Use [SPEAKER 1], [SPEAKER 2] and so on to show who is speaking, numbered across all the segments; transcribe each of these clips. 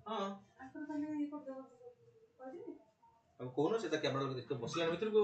[SPEAKER 1] हां हम कोन से कैमरा लगे तो बसला भीतर को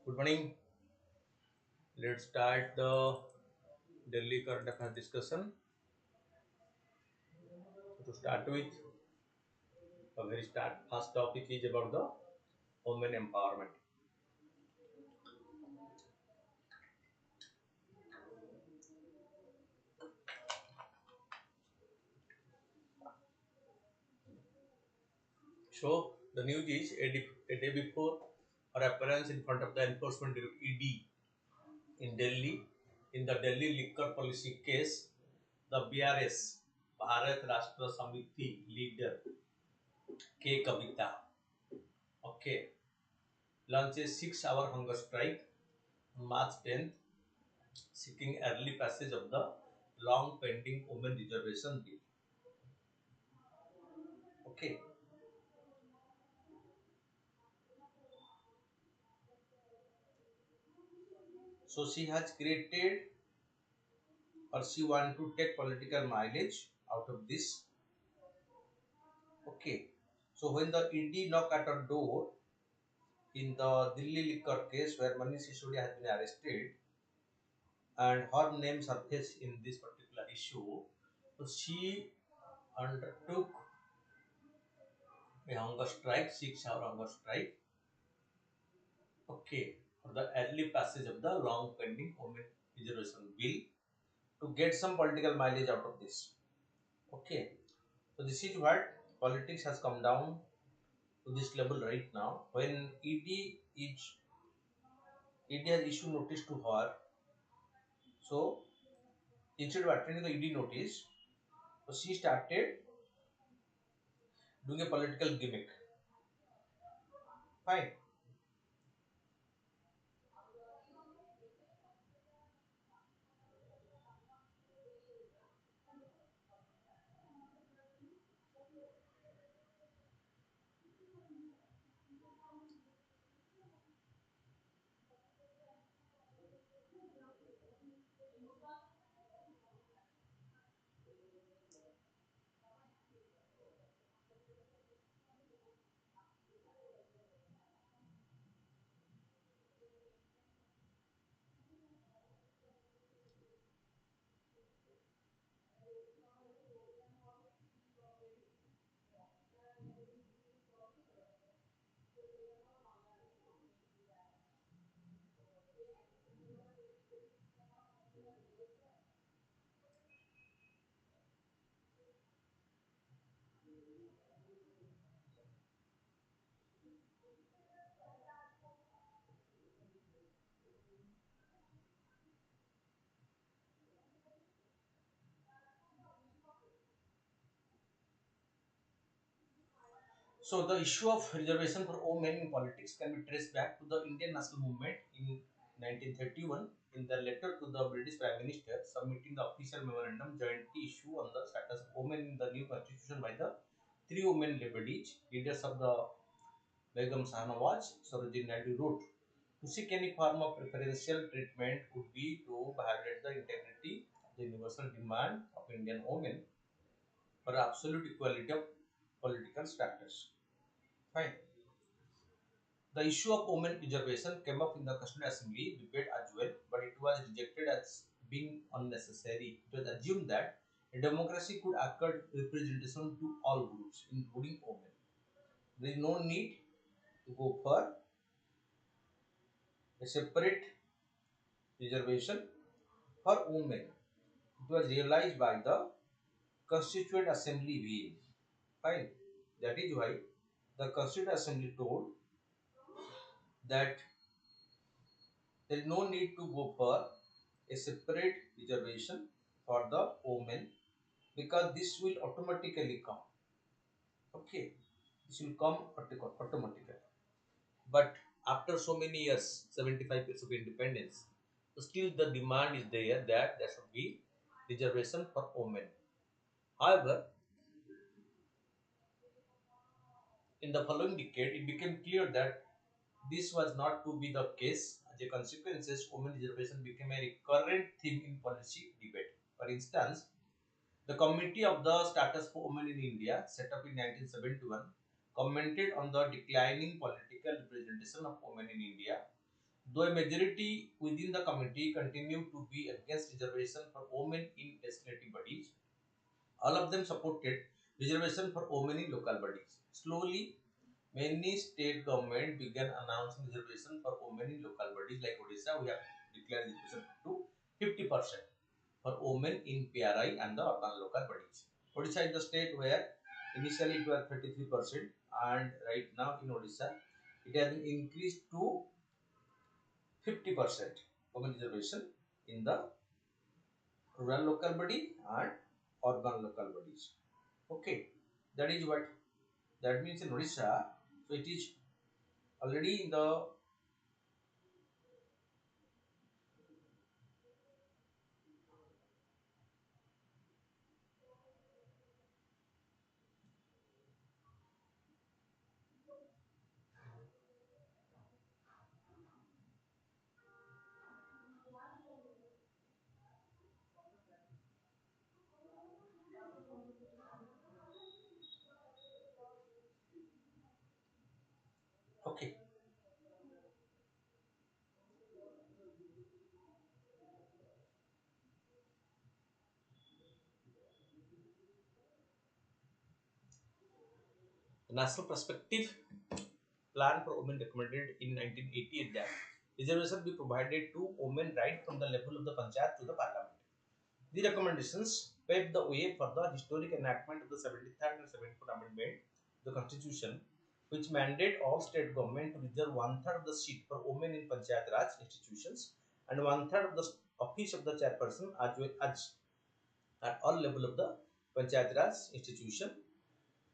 [SPEAKER 1] Good morning. Let's start the Delhi current affairs discussion. To start with, the very start first topic is about the women empowerment. So the news is a day before her appearance in front of the enforcement ED in Delhi in the Delhi liquor policy case, the BRS Bharat Rashtra Samiti leader K Kavita, okay, launched a 6-hour hunger strike on March 10th, seeking early passage of the long pending women reservation bill. Okay, so she has created or she want to take political mileage out of this. Okay, so when the ED knocked at her door in the Delhi liquor case where Manish Sisodia has been arrested and her name surfaced in this particular issue, so she undertook a hunger strike, 6-hour hunger strike, okay, for the early passage of the long pending women reservation bill to get some political mileage out of this. Okay, so this is what politics has come down to this level right now. When ED has issued notice to her, so instead of attending the ED notice, so she started doing a political gimmick. Fine. So the issue of reservation for women in politics can be traced back to the Indian national movement in 1931 in the letter to the British Prime Minister submitting the official memorandum jointly issue on the status of women in the new constitution by the three women liberties, leaders of the Begum Sahnawaz, Sarojini Naidu wrote, to seek any form of preferential treatment would be to violate the integrity of the universal demand of Indian women for absolute equality of political status. Fine. The issue of women reservation came up in the Constituent Assembly debate as well, but it was rejected as being unnecessary. It was assumed that a democracy could accord representation to all groups, including women. There is no need to go for a separate reservation for women. It was realized by the Constituent Assembly will. Fine. That is why the Constituent Assembly told that there is no need to go for a separate reservation for the women because this will automatically come. Okay, this will come automatically. But after so many years, 75 years of independence, still the demand is there that there should be reservation for women. However, in the following decade, it became clear that this was not to be the case. As a consequence, women reservation became a recurrent theme in policy debate. For instance, the Committee of the Status for Women in India, set up in 1971, commented on the declining political representation of women in India. Though a majority within the committee continued to be against reservation for women in legislative bodies, all of them supported reservation for women in local bodies. Slowly, many state government began announcing reservation for women in local bodies like Odisha. We have declared reservation to 50% for women in PRI and the urban local bodies. Odisha is the state where initially it was 33% and right now in Odisha it has been increased to 50% women reservation in the rural local body and urban local bodies. Okay, that is what that means in Odisha. So it is already in the okay. The national perspective plan for women recommended in 1988 that reservation be provided to women right from the level of the panchayat to the parliament. The recommendations paved the way for the historic enactment of the 73rd and 74th Amendment to the Constitution, which mandate all state government to reserve one-third of the seat for women in Panchayat Raj institutions and one-third of the office of the chairperson as well as at all level of the Panchayat Raj institution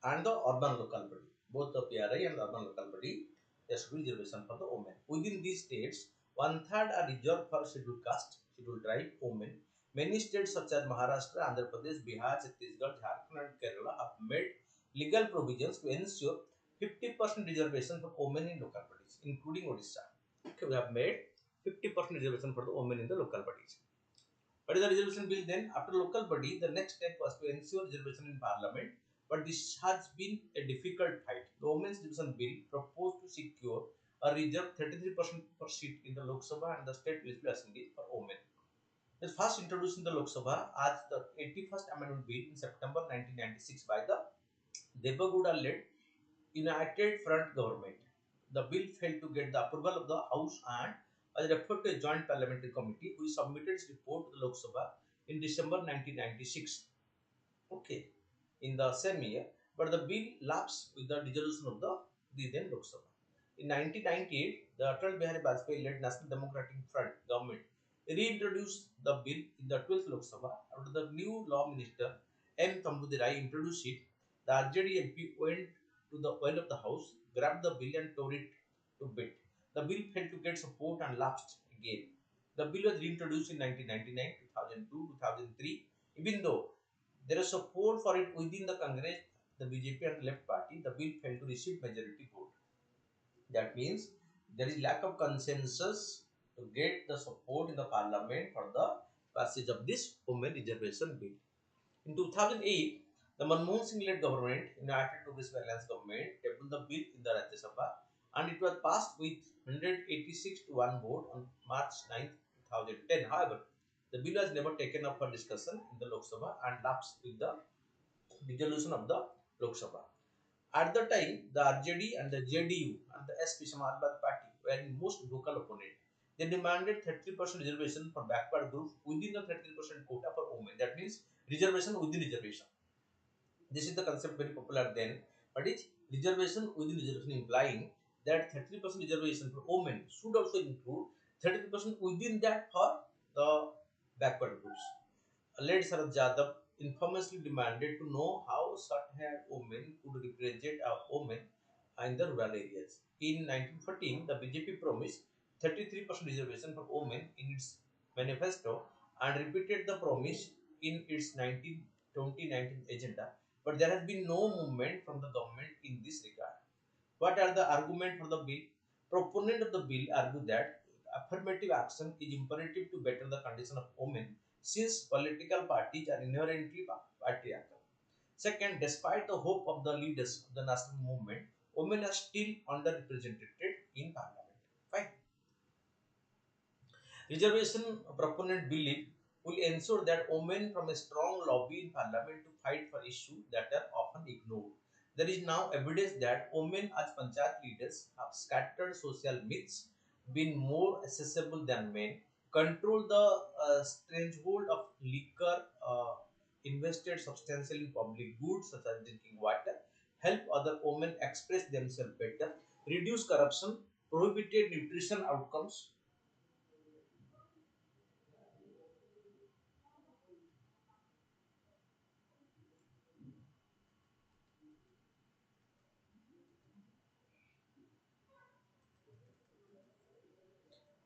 [SPEAKER 1] and the urban local body, both the PRI and the urban local body, there should be reservation for the women. Within these states, one-third are reserved for scheduled caste, scheduled tribe, women. Many states such as Maharashtra, Andhra Pradesh, Bihar, Chhattisgarh, Jharkhand and Kerala have made legal provisions to ensure 50% reservation for women in local bodies, including Odisha. Okay, we have made 50% reservation for the women in the local bodies. But in the reservation bill then, after local body, the next step was to ensure reservation in parliament. But this has been a difficult fight. The Women's Reservation Bill proposed to secure a reserved 33% per seat in the Lok Sabha and the State Legislative Assembly for women. It was first introduced in the Lok Sabha as the 81st Amendment Bill in September 1996 by the Devagowda-led United Front government. The bill failed to get the approval of the House and was referred to a joint parliamentary committee which submitted its report to the Lok Sabha in December 1996. Okay, in the same year, but the bill lapsed with the dissolution of the then Lok Sabha. In 1998, the Atal Bihari Vajpayee-led National Democratic Front government reintroduced the bill in the 12th Lok Sabha. After the new law minister M. Tambudi Rai introduced it, the RJD MP went to the well of the house, grabbed the bill and tore it to bit. The bill failed to get support and lapsed again. The bill was reintroduced in 1999, 2002, 2003. Even though there is support for it within the Congress, the BJP and the left party, the bill failed to receive majority vote. That means there is lack of consensus to get the support in the parliament for the passage of this women reservation bill. In 2008, the Manmohan Singh-led government, united to this balance government, tabled the bill in the Rajya Sabha and it was passed with 186 to 1 vote on March 9, 2010. However, the bill was never taken up for discussion in the Lok Sabha and lapsed with the dissolution of the Lok Sabha. At the time, the RJD and the JDU and the SP Samajwadi Party were in most vocal opponent. They demanded 30% reservation for backward groups within the 30% quota for women. That means reservation within reservation. This is the concept very popular then. But it's reservation within reservation, implying that 30% reservation for women should also include 30% within that for the backward groups. Led Sarath Jadhav infamously demanded to know how short-haired women could represent a woman in the rural areas. In 1914, the BJP promised 33% reservation for women in its manifesto and repeated the promise in its 2019 agenda. But there has been no movement from the government in this regard. What are the arguments for the bill? Proponent of the bill argue that affirmative action is imperative to better the condition of women since political parties are inherently patriarchal. Second, despite the hope of the leaders of the national movement, women are still underrepresented in parliament. Fine. Reservation proponent believe will ensure that women from a strong lobby in parliament to fight for issues that are often ignored. There is now evidence that women as panchayat leaders have scattered social myths, been more accessible than men, control the stranglehold of liquor, invested substantially in public goods such as drinking water, help other women express themselves better, reduce corruption, prohibited nutrition outcomes.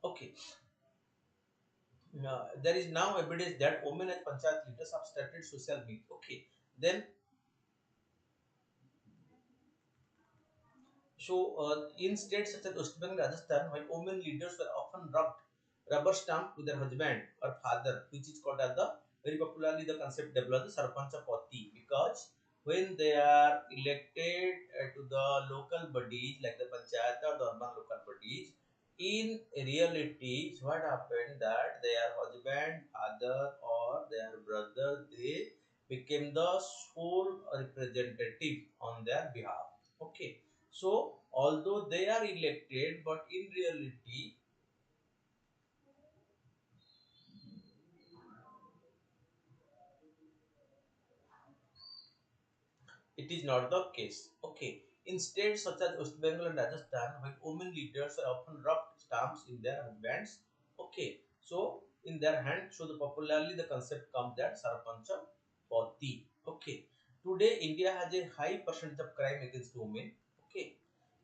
[SPEAKER 1] Okay, there is now evidence that women as panchayat leaders have started social media. Okay, then in states such as West Bengal, Rajasthan, while women leaders were often rubbed rubber stamp to their husband or father, which is called as the very popularly the concept developed the Sarpancha Pati, because when they are elected to the local bodies like the panchayat or the urban local bodies, in reality, what happened that their husband, father, or their brother, they became the sole representative on their behalf. Okay, so although they are elected, but in reality, it is not the case. Okay, in states such as West Bengal and Rajasthan, when women leaders are often rubbed stamps in their husbands. Okay, so in their hand, so the popularly the concept comes that Sarpancha Pati. Okay, today India has a high percentage of crime against women. Okay,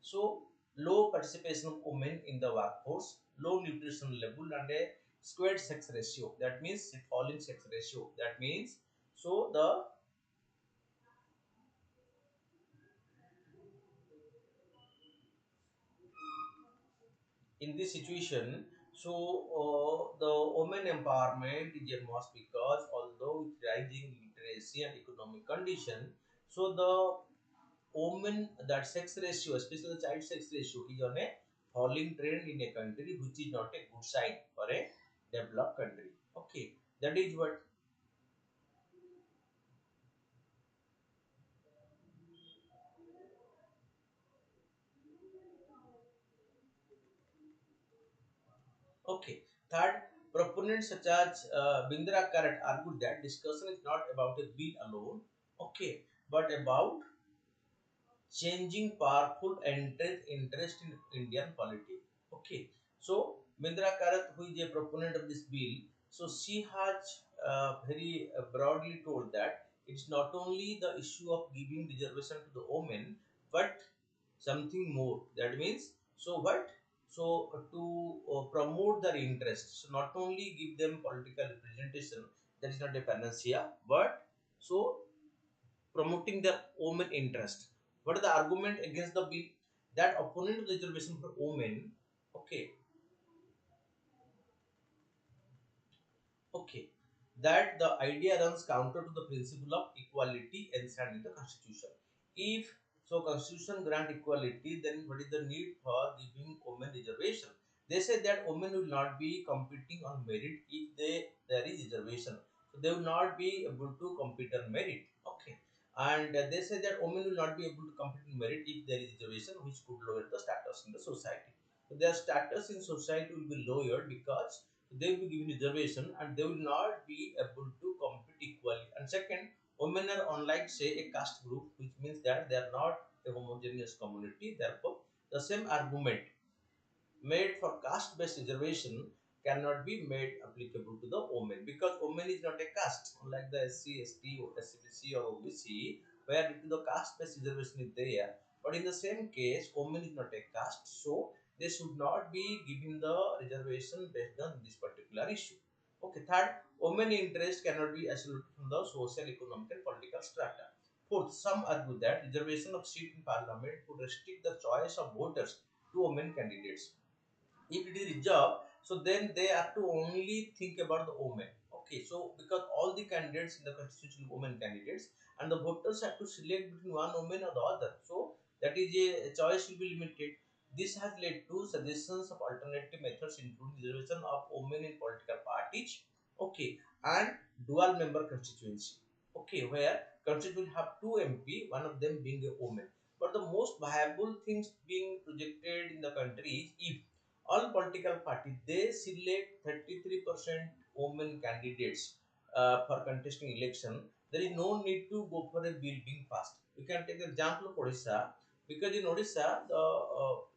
[SPEAKER 1] so low participation of women in the workforce, low nutrition level, and a skewed sex ratio. That means a falling sex ratio. That means so the in this situation, the women empowerment is a must because although with rising literacy and economic condition, so the women that sex ratio, especially the child sex ratio, is on a falling trend in a country, which is not a good sign for a developed country. Okay, that is what. Okay, third, proponents such as Bindra Karat argued that discussion is not about a bill alone. Okay, but about changing powerful interest in Indian politics. Okay, so Mindra Karat, who is a proponent of this bill, so she has very broadly told that it's not only the issue of giving reservation to the women, but something more. That means, so what? So to promote their interests, so not only give them political representation, that is not a panacea, but so promoting their women interest. What is the argument against the bill? That opponent of the reservation for women, okay, okay, that the idea runs counter to the principle of equality enshrined in the constitution. If so, constitution grant equality, then what is the need for giving women reservation? They say that women will not be competing on merit if there is reservation. So they will not be able to compete on merit. Okay, and they say that women will not be able to compete in merit if there is reservation, which could lower the status in the society. So their status in society will be lowered because they will be given reservation and they will not be able to compete equally. And second, women are unlike say a caste group, which means that they are not a homogeneous community. Therefore, the same argument made for caste based reservation cannot be made applicable to the women, because women is not a caste unlike the SC, ST, or SCBC or OBC, where due to the caste based reservation is there. But in the same case, women is not a caste, so they should not be given the reservation based on this particular issue. Okay, third, women interest cannot be isolated from the social, economic, and political strata. Fourth, some argue that reservation of seat in parliament would restrict the choice of voters to women candidates. If it is reserved, so then they have to only think about the women. Okay, so because all the candidates in the constitution women candidates, and the voters have to select between one woman or the other, so that is a choice will be limited. This has led to suggestions of alternative methods, including reservation of women in political parties, okay, and dual member constituency, okay, where constituency will have two MP, one of them being a woman. But the most viable things being projected in the country is if all political parties they select 33% women candidates for contesting election, there is no need to go for a bill being passed. You can take the example of Odisha, because in Odisha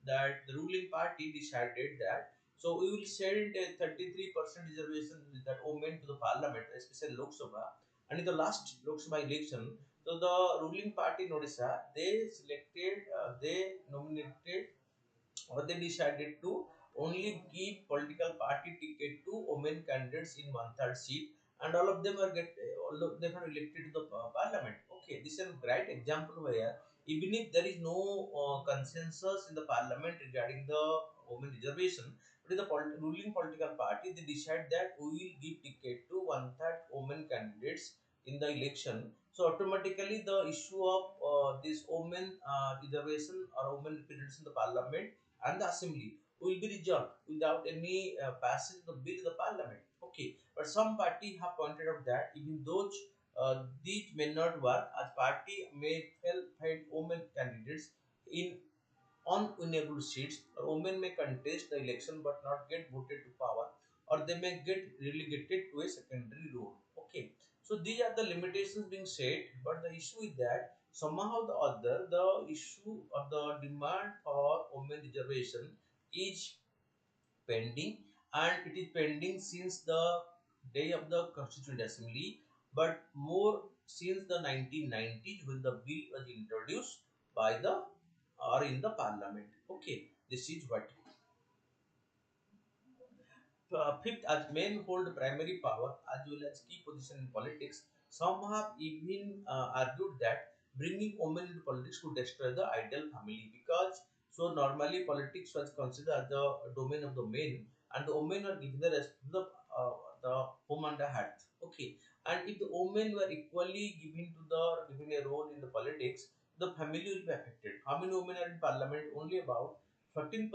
[SPEAKER 1] that the ruling party decided that so we will send a 33% reservation with that women to the parliament, especially Lok Sabha, and in the last Lok Sabha election, so the ruling party in Odisha they selected, they nominated, or they decided to only give political party ticket to women candidates in one third seat, and all of them are elected to the parliament. Okay, this is a great example where even if there is no consensus in the parliament regarding the women reservation, but in the ruling political party they decide that we will give ticket to one third women candidates in the election. So automatically the issue of this women reservation or women representation in the parliament and the assembly will be resolved without any passage of the bill in the parliament. Okay, but some party have pointed out that even though these may not work, as party may find women candidates in unwinnable seats, or women may contest the election but not get voted to power, or they may get relegated to a secondary role. Okay, so these are the limitations being set, but the issue is that somehow the other, the issue of the demand for women reservation is pending, and it is pending since the day of the Constituent Assembly, but more since the 1990s when the bill was introduced by the or in the parliament. Okay, this is what. Fifth, as men hold primary power as well as key position in politics, some have even argued that bringing women into politics could destroy the ideal family, because so normally politics was considered as the domain of the men, and the women are given the rest of the home and the hearth. Okay, and if the women were equally given a role in the politics, the family will be affected. How many women are in parliament? Only about 13%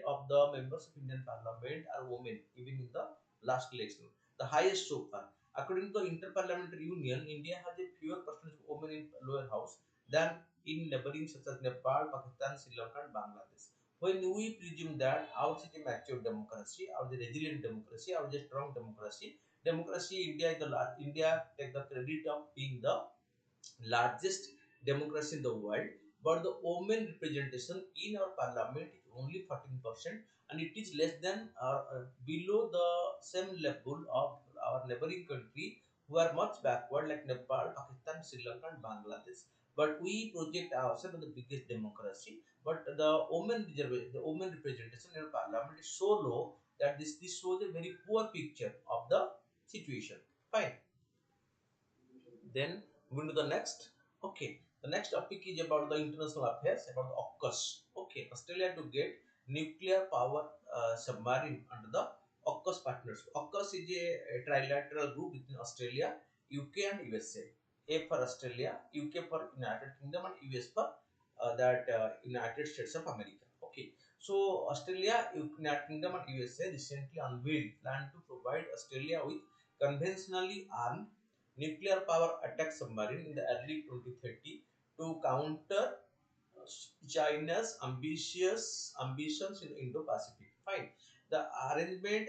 [SPEAKER 1] of the members of Indian Parliament are women, even in the last election, the highest so far. According to the Interparliamentary Union, India has a fewer percentage of women in lower house than in neighboring such as Nepal, Pakistan, Sri Lanka, and Bangladesh. When we presume that ours is a mature democracy, ours is a resilient democracy, ours is a strong democracy, India is India take the credit of being the largest democracy in the world, but the women representation in our parliament is only 14%, and it is less than or below the same level of our neighboring country who are much backward like Nepal, Pakistan, Sri Lanka, and Bangladesh. but we project ourselves as the biggest democracy. But the women reservation, the women representation in parliament is so low that this shows a very poor picture of the situation. Fine. Then moving to the next. Okay, the next topic is about the international affairs, about the AUKUS. Okay, Australia to get nuclear power submarine under the AUKUS partnership. AUKUS is a trilateral group between Australia, UK, and USA. A for Australia, UK for United Kingdom, and US for that United States of America. Okay, so Australia, United Kingdom, and USA recently unveiled plan to provide Australia with conventionally armed nuclear power attack submarine in the early 2030 to counter China's ambitious ambitions in Indo-Pacific. Fine. The arrangement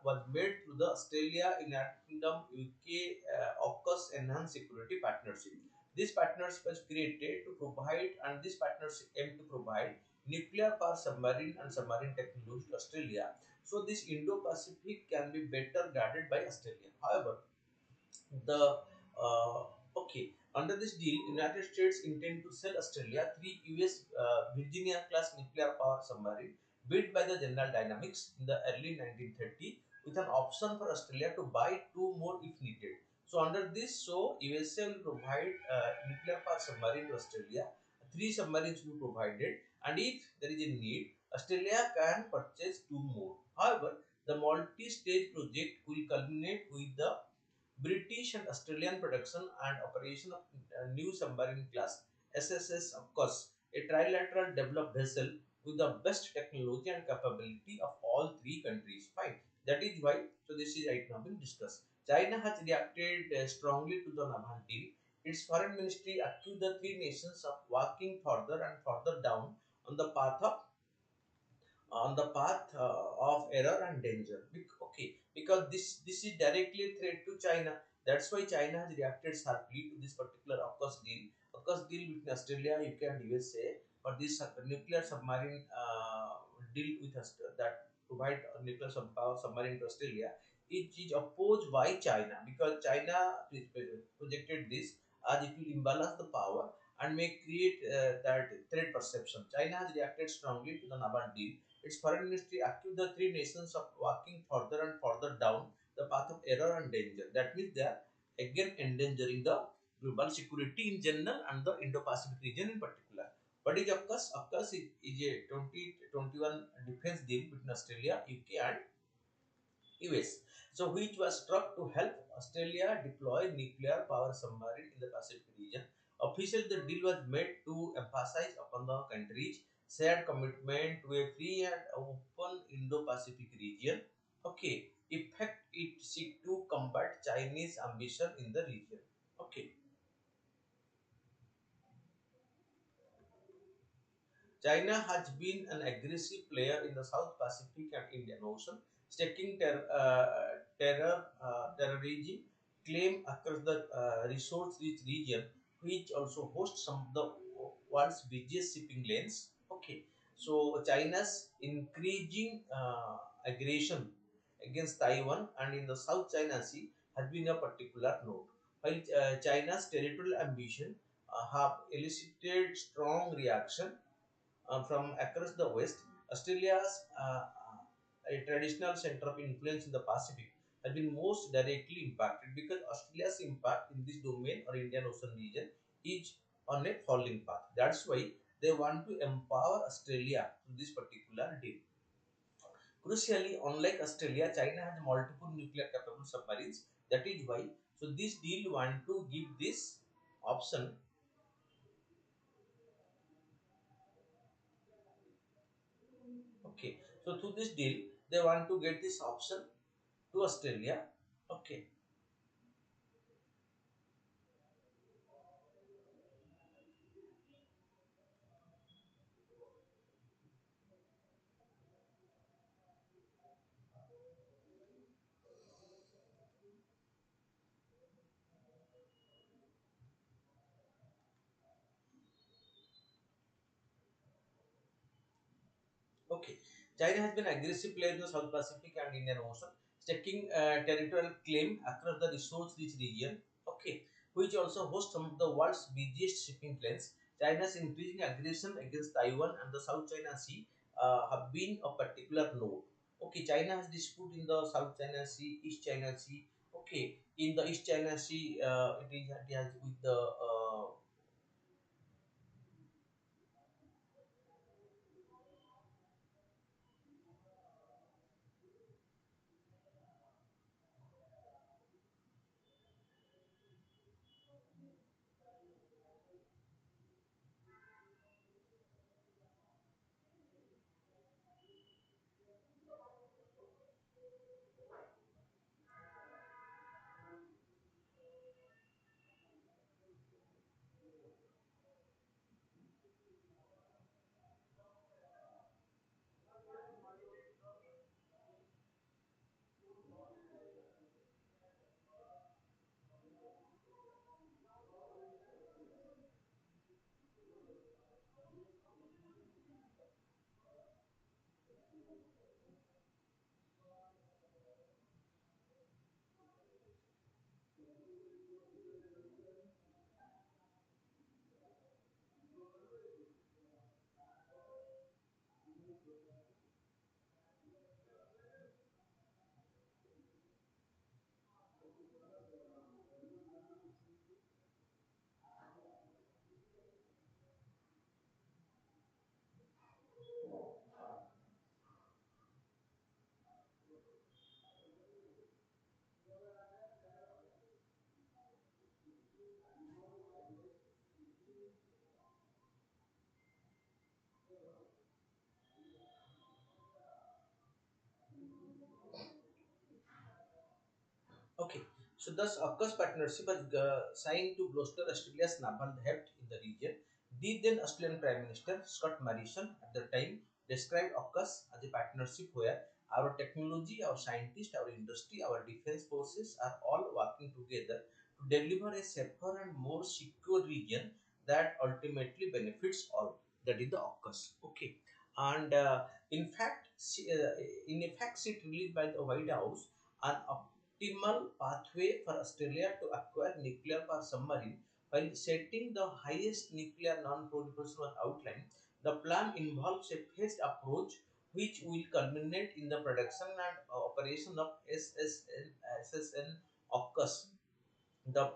[SPEAKER 1] was made through the Australia, United Kingdom, UK, AUKUS enhanced security partnership. This partnership was created to provide, and this partnership aimed to provide nuclear power submarine and submarine technology to Australia. So this Indo-Pacific can be better guarded by Australia. However, the okay, under this deal, United States intend to sell Australia three US Virginia class nuclear power submarine built by the General Dynamics in the early 1930, with an option for Australia to buy two more if needed. So under this, so USA will provide nuclear power submarine to Australia. Three submarines will be provided, and if there is a need, Australia can purchase two more. However, the multi-stage project will culminate with the British and Australian production and operation of new submarine class SSS, of course, a trilateral developed vessel with the best technology and capability of all three countries. Fine. That is why, so this is right now being discussed. China has reacted strongly to the naval deal. Its foreign ministry accused the three nations of walking further and further down on the path of of error and danger. Okay, because this is directly a threat to China. That's why China has reacted sharply to this particular AUKUS deal. AUKUS deal between Australia, UK, and USA for this nuclear submarine deal with us that provide nuclear power submarine to Australia. It is opposed by China because China projected this as it will imbalance the power and may create that threat perception. China has reacted strongly to the naval deal. Its foreign ministry accused the three nations of walking further and further down the path of error and danger. That means they are again endangering the global security in general and the Indo-Pacific region in particular. What is AUKUS? AUKUS is a 2021 defense deal between Australia, UK, and US. So, which was struck to help Australia deploy nuclear power submarine in the Pacific region. Officially, the deal was made to emphasize upon the countries' shared commitment to a free and open Indo-Pacific region. Okay, effect it seek to combat Chinese ambition in the region. Okay. China has been an aggressive player in the South Pacific and Indian Ocean, staking terrorism claim across the resource-rich region, which also hosts some of the world's busiest shipping lanes. Okay, so China's increasing aggression against Taiwan and in the South China Sea has been a particular note. While China's territorial ambition have elicited strong reaction from across the West, Australia's a traditional center of influence in the Pacific has been most directly impacted because Australia's impact in this domain or Indian Ocean region is on a falling path. That's why they want to empower Australia to this particular deal. Crucially, unlike Australia, China has multiple nuclear capable submarines. That is why, so this deal want to give this option. Okay, so through this deal, they want to get this option to Australia. Okay, okay. China has been aggressive player in the South Pacific and Indian Ocean, staking territorial claim across the resource-rich region. Okay, which also hosts some of the world's busiest shipping lanes. China's increasing aggression against Taiwan and the South China Sea have been a particular note. Okay, China has dispute in the South China Sea, East China Sea. Okay, in the East China Sea, it has with the okay, so thus AUKUS partnership was signed to bolster Australia's naval heft in the region. The then Australian Prime Minister Scott Morrison at the time described AUKUS as a partnership where our technology, our scientists, our industry, our defense forces are all working together to deliver a safer and more secure region that ultimately benefits all. That is the AUKUS. Okay, and in fact, in effect, it released by the White House an optimal pathway for Australia to acquire nuclear power submarine while setting the highest nuclear non-proliferation was outlined. The plan involves a phased approach which will culminate in the production and operation of SSN AUKUS. The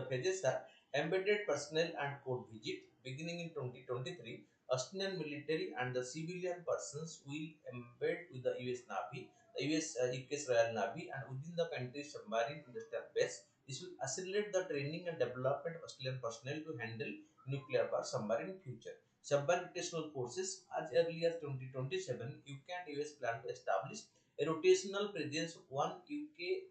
[SPEAKER 1] phases are embedded personnel and code visit. Beginning in 2023, Australian military and the civilian persons will embed with the US Navy, the US UK's Royal Navy, and within the country's submarine industrial base. This will accelerate the training and development of Australian personnel to handle nuclear power submarine in future. Submarine rotational forces, as early as 2027, UK and US plan to establish a rotational presence of one UK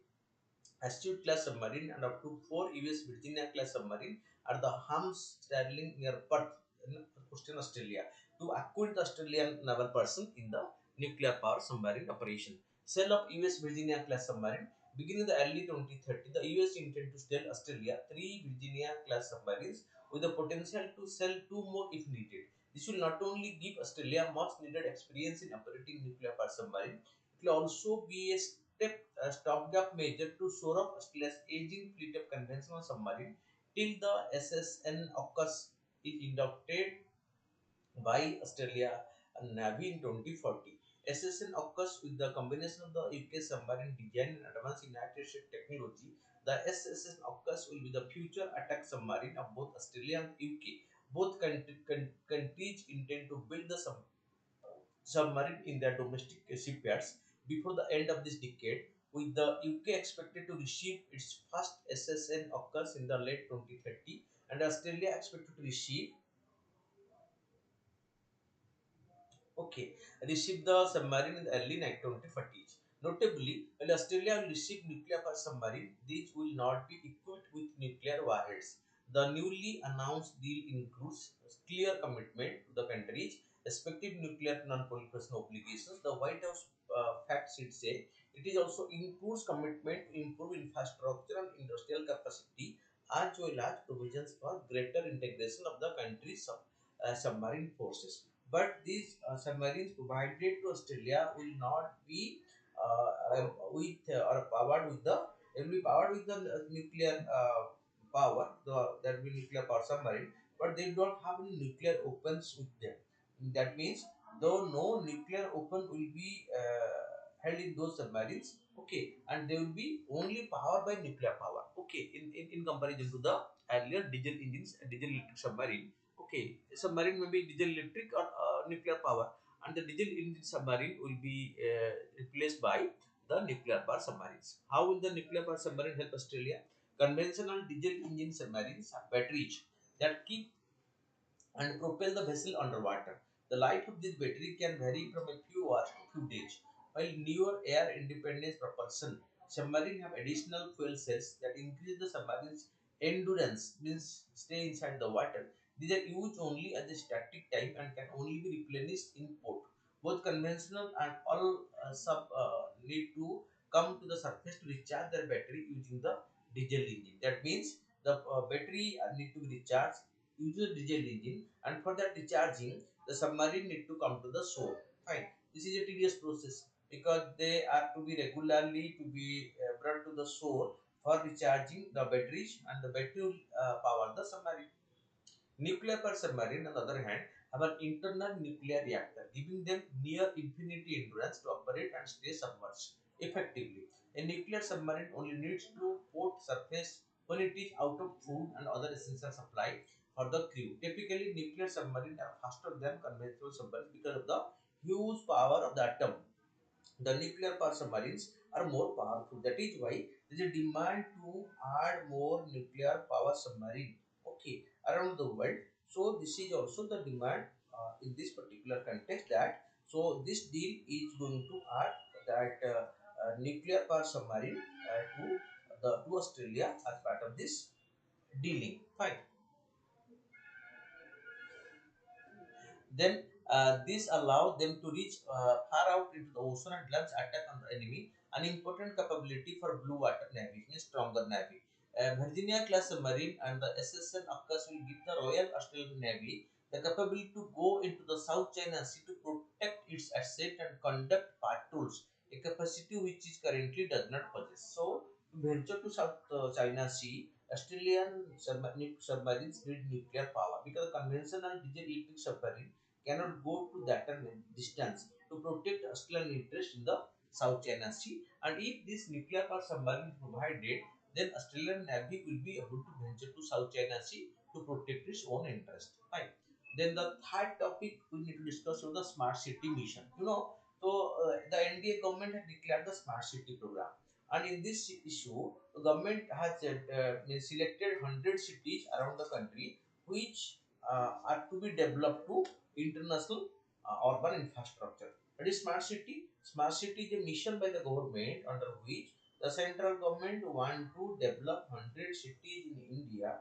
[SPEAKER 1] Astute class submarine and up to four US Virginia class submarine at the Hams Sterling near Perth in Western Australia to acquit the Australian naval person in the nuclear power submarine operation. Sale of US Virginia class submarine. Beginning in the early 2030, the US intend to sell Australia three Virginia class submarines with the potential to sell two more if needed. This will not only give Australia much needed experience in operating nuclear power submarine, it will also be a stopgap measure to shore up Australia's aging fleet of conventional submarine till the SSN AUKUS is inducted by Australia Navy in 2040. SSN AUKUS with the combination of the UK submarine design and advanced United States technology, the SSN AUKUS will be the future attack submarine of both Australia and UK. Both countries intend to build the submarine in their domestic shipyards before the end of this decade, with the UK expected to receive its first SSN occurs in the late 2030 and Australia expected to receive Okay, received the submarine in the early 1940s. Notably, while Australia will receive nuclear power submarine, these will not be equipped with nuclear warheads. The newly announced deal includes clear commitment to the country's respective nuclear non-proliferation obligations. The White House fact sheet said it is also includes commitment to improve infrastructure and industrial capacity as well as provisions for greater integration of the country's submarine forces, but these submarines provided to Australia will not be with or powered with the will be powered with the nuclear that will be nuclear power submarine, but they don't have any nuclear weapons with them. That means though no nuclear weapon will be held in those submarines, okay, and they will be only powered by nuclear power, okay, in comparison to the earlier diesel engines, diesel electric submarine, okay. Submarine may be diesel electric or nuclear power, and the diesel engine submarine will be replaced by the nuclear power submarines. How will the nuclear power submarine help Australia? Conventional diesel engine submarines have batteries that keep and propel the vessel underwater. The life of this battery can vary from a few hours to few days. While newer air independent propulsion submarine have additional fuel cells that increase the submarine's endurance, means stay inside the water. These are used only at the static time and can only be replenished in port. Both conventional and all sub need to come to the surface to recharge their battery using the diesel engine. That means the battery need to be recharged uses diesel engine, and for that recharging the submarine need to come to the shore. Fine, this is a tedious process because they are to be regularly to be brought to the shore for recharging the batteries, and the battery will power the submarine. Nuclear power submarine, on the other hand, have an internal nuclear reactor, giving them near infinity endurance to operate and stay submerged effectively. A nuclear submarine only needs to port surface when it is out of food and other essential supply for the crew. Typically, nuclear submarines are faster than conventional submarines because of the huge power of the atom. The nuclear power submarines are more powerful. That is why there is a demand to add more nuclear power submarine, okay, around the world. So this is also the demand in this particular context, that so this deal is going to add that nuclear power submarine to Australia as part of this dealing. Fine. Then this allows them to reach far out into the ocean and launch attack on the enemy, an important capability for blue water navy, means stronger navy. Virginia class submarine and the SSN AUKUS will give the Royal Australian Navy the capability to go into the South China Sea to protect its asset and conduct patrols, a capacity which is currently does not possess. So, to venture to South China Sea, Australian submarines need nuclear power because conventional diesel electric submarine cannot go to that distance to protect Australian interest in the South China Sea. And if this nuclear power submarine is provided, then Australian Navy will be able to venture to South China Sea to protect its own interest. Right. Then the third topic we need to discuss is the smart city mission. The NDA government has declared the smart city program, and in this issue, the government has selected 100 cities around the country which are to be developed to international urban infrastructure. That is smart city. Smart city is a mission by the government under which the central government want to develop 100 cities in India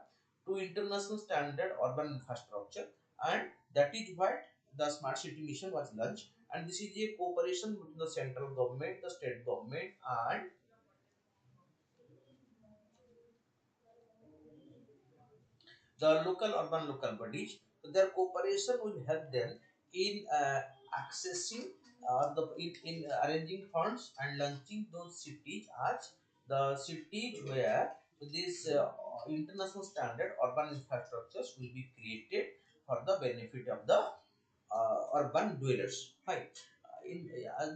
[SPEAKER 1] to international standard urban infrastructure, and that is what the smart city mission was launched. And this is a cooperation between the central government, the state government, and the local urban local bodies. So their cooperation will help them in accessing in arranging funds and launching those cities as the cities where this international standard urban infrastructures will be created for the benefit of the urban dwellers. Fine.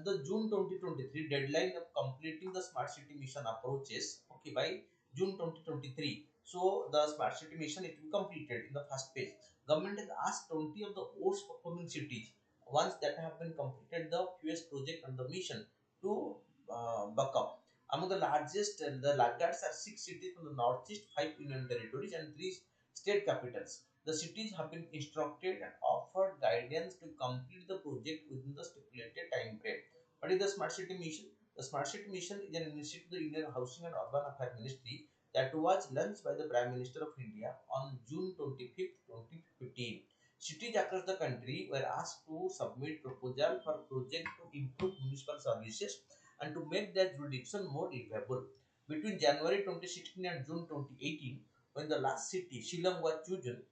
[SPEAKER 1] The June 2023 deadline of completing the smart city mission approaches. Okay, by June 2023. So the smart city mission it will be completed in the first phase. Government has asked 20 of the worst performing cities, once that have been completed the QS project and the mission, to buck up. Among the largest, the laggards are 6 cities from the northeast, 5 union territories, and 3 state capitals. The cities have been instructed and offered guidance to complete the project within the stipulated time frame. What is the Smart City Mission? The Smart City Mission is an initiative of the Indian Housing and Urban Affairs Ministry that was launched by the Prime Minister of India on June 25th, 2015. Cities across the country were asked to submit proposal for project to improve municipal services and to make their jurisdiction more livable. Between January 2016 and June 2018, when the last city, Shillong, was chosen,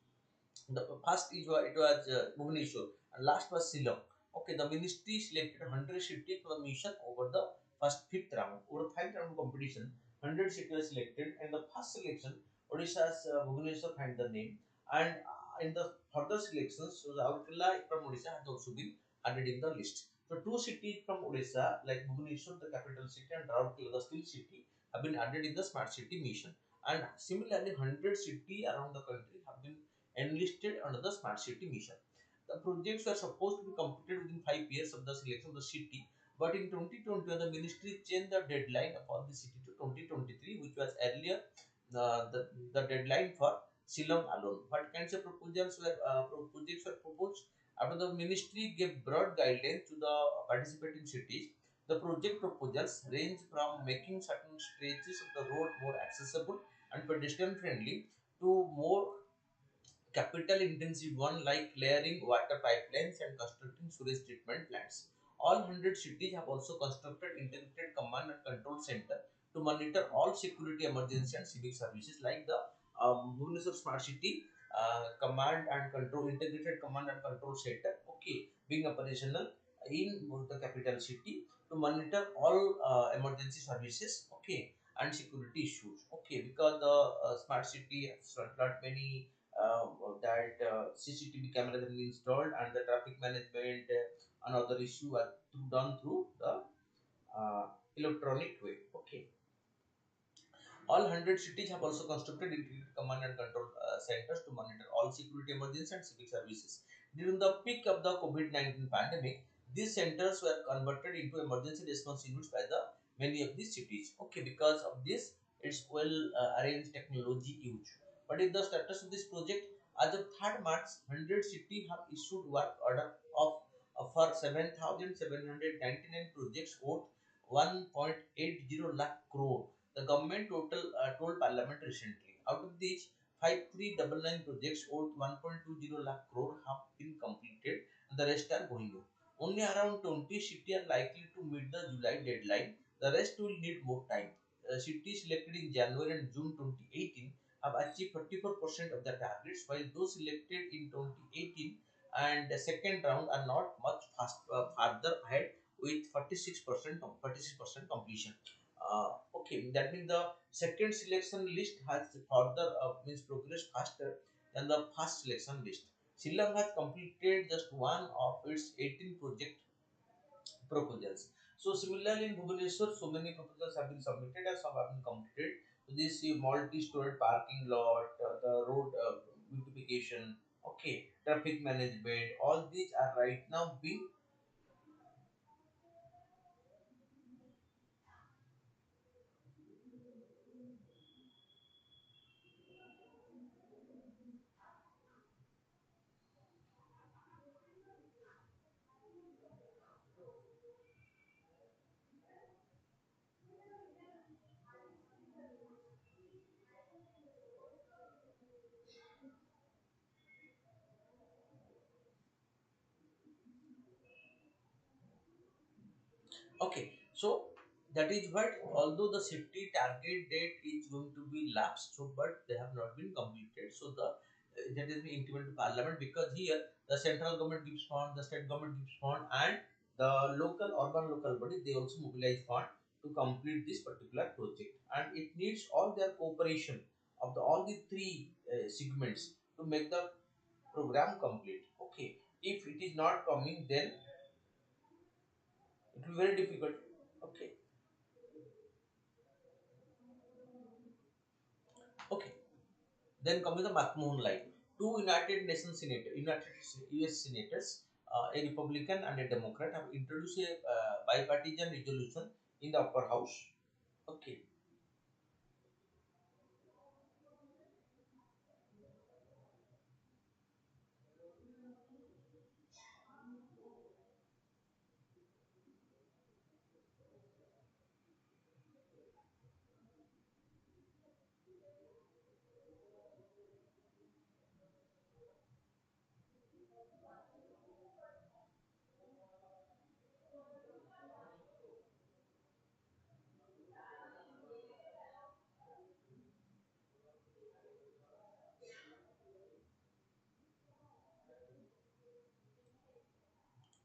[SPEAKER 1] the first it was Bhubaneswar and last was Ceylon. Okay, the ministry selected 100 cities for the mission over the first fifth round. Over the 5th round competition, 100 cities were selected, and the first selection Odisha's Bhubaneswar find the name, and in the further selections, so the Raurkela from Odisha has also been added in the list. So two cities from Odisha, like Bhubaneswar, the capital city, and Raurkela, the steel city, have been added in the smart city mission. And similarly, 100 cities around the country have been enlisted under the smart city mission. The projects were supposed to be completed within 5 years of the selection of the city, but in 2020, the ministry changed the deadline of all the city to 2023, which was earlier the deadline for Shillong alone. What kinds of projects were proposed? After the ministry gave broad guidelines to the participating cities, the project proposals range from making certain stretches of the road more accessible and pedestrian friendly to more capital intensive one like layering water pipelines and constructing sewage treatment plants. All 100 cities have also constructed integrated command and control center to monitor all security, emergency and civic services like the Bhubaneswar Smart City command and control integrated command and control center. Okay, being operational in the capital city to monitor all emergency services. Okay, and security issues. Okay, because the smart city has got many CCTV cameras have been installed and the traffic management another issue are done through the uh, electronic way. Okay. All 100 cities have also constructed integrated command and control centers to monitor all security emergency and civic services. During the peak of the COVID-19 pandemic, these centers were converted into emergency response units by the many of these cities. Okay, because of this, it's well arranged technology used. What is the status of this project? As of 3rd March, 100 cities have issued work order of for 7,799 projects worth 1.80 lakh crore. The government told Parliament recently. Out of these, 5399 projects worth 1.20 lakh crore have been completed and the rest are going on. Only around 20 cities are likely to meet the July deadline. The rest will need more time. Cities selected in January and June 2018 have achieved 44% of the targets, while those selected in 2018 and the second round are not much farther ahead with 46% completion. Okay, that means the second selection list has further means progress faster than the first selection list. Shillong has completed just one of its 18 project proposals. So similarly in Bhubaneswar, so many proposals have been submitted and some have been completed. So this multi-stored parking lot, the road beautification, okay, traffic management, all these are right now being okay. So that is what although the city target date is going to be lapsed, so but they have not been completed. So the that is being intimated to Parliament because here the central government gives fund, the state government gives fund, and the local urban local body they also mobilize fund to complete this particular project, and it needs all their cooperation of the all the three segments to make the program complete. Okay, if it is not coming, then it will be very difficult. Okay, okay. Then comes the McMahon line. Two United US senators, a Republican and a Democrat, have introduced a bipartisan resolution in the upper house. Okay,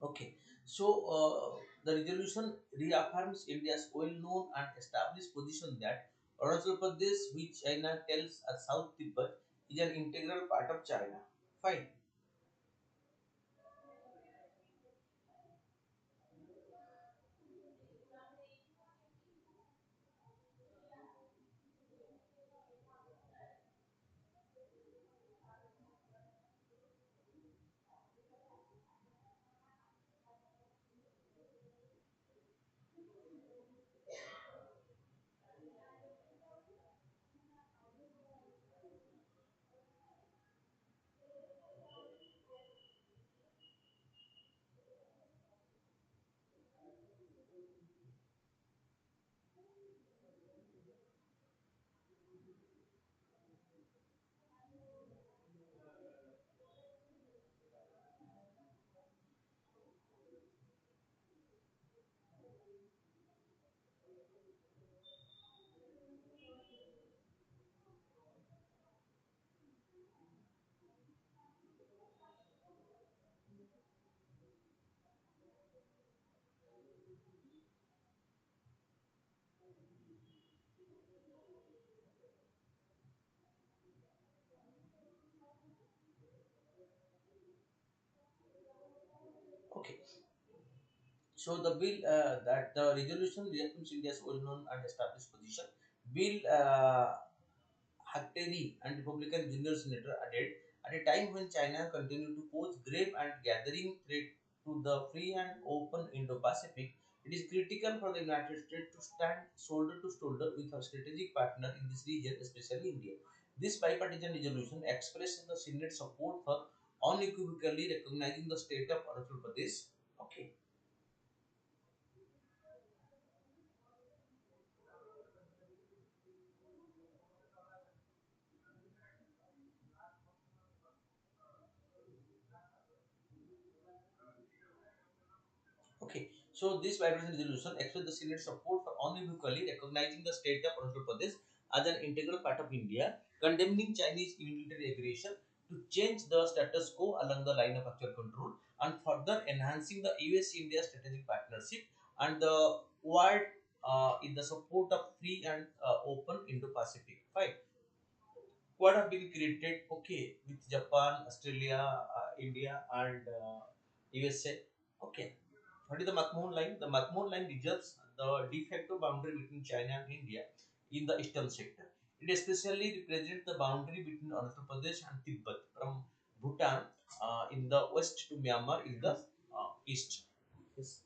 [SPEAKER 1] okay. So the resolution reaffirms India's well-known and established position that Arunachal Pradesh, which China tells as South Tibet, is an integral part of China. Fine. Okay. So the bill that the resolution reaffirms India's well-known and established position. Bill Hatteri and Republican junior senator added, at a time when China continued to pose grave and gathering threat to the free and open Indo-Pacific, it is critical for the United States to stand shoulder to shoulder with our strategic partner in this region, especially India. This bipartisan resolution expresses the Senate's support for unequivocally recognizing the state of Arunachal Pradesh. Okay. Okay, so this bipartisan resolution expressed the Senate's support for unequivocally recognizing the state of Arunachal Pradesh as an integral part of India, condemning Chinese military aggression to change the status quo along the line of actual control, and further enhancing the US-India strategic partnership and the word in the support of free and open Indo-Pacific. Fine. What have been created, okay, with Japan, Australia, India, and USA. Okay, what is the McMahon line? The McMahon line reserves the de facto boundary between China and India in the eastern sector. It especially represents the boundary between Arunachal Pradesh and Tibet from Bhutan in the west to Myanmar in the east. Yes.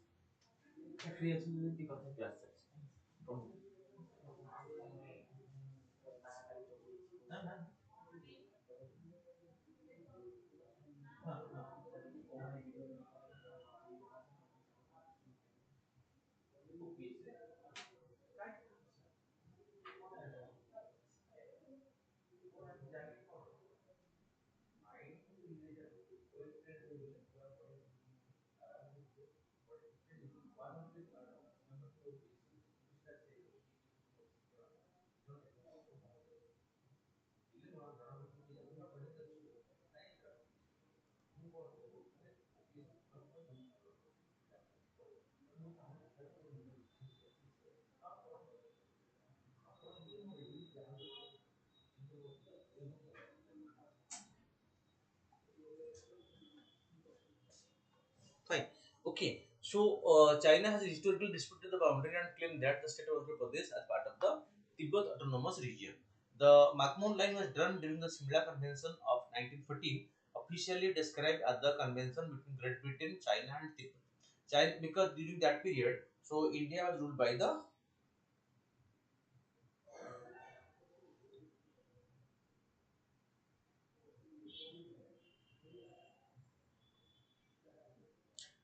[SPEAKER 1] Fine. Okay. So China has historically disputed the boundary and claimed that the state of Andhra Pradesh as part of the Tibet Autonomous Region. The McMahon line was drawn during the Simla Convention of 1914, officially described as the convention between Great Britain, China, and Tibet. China, because during that period, so India was ruled by the.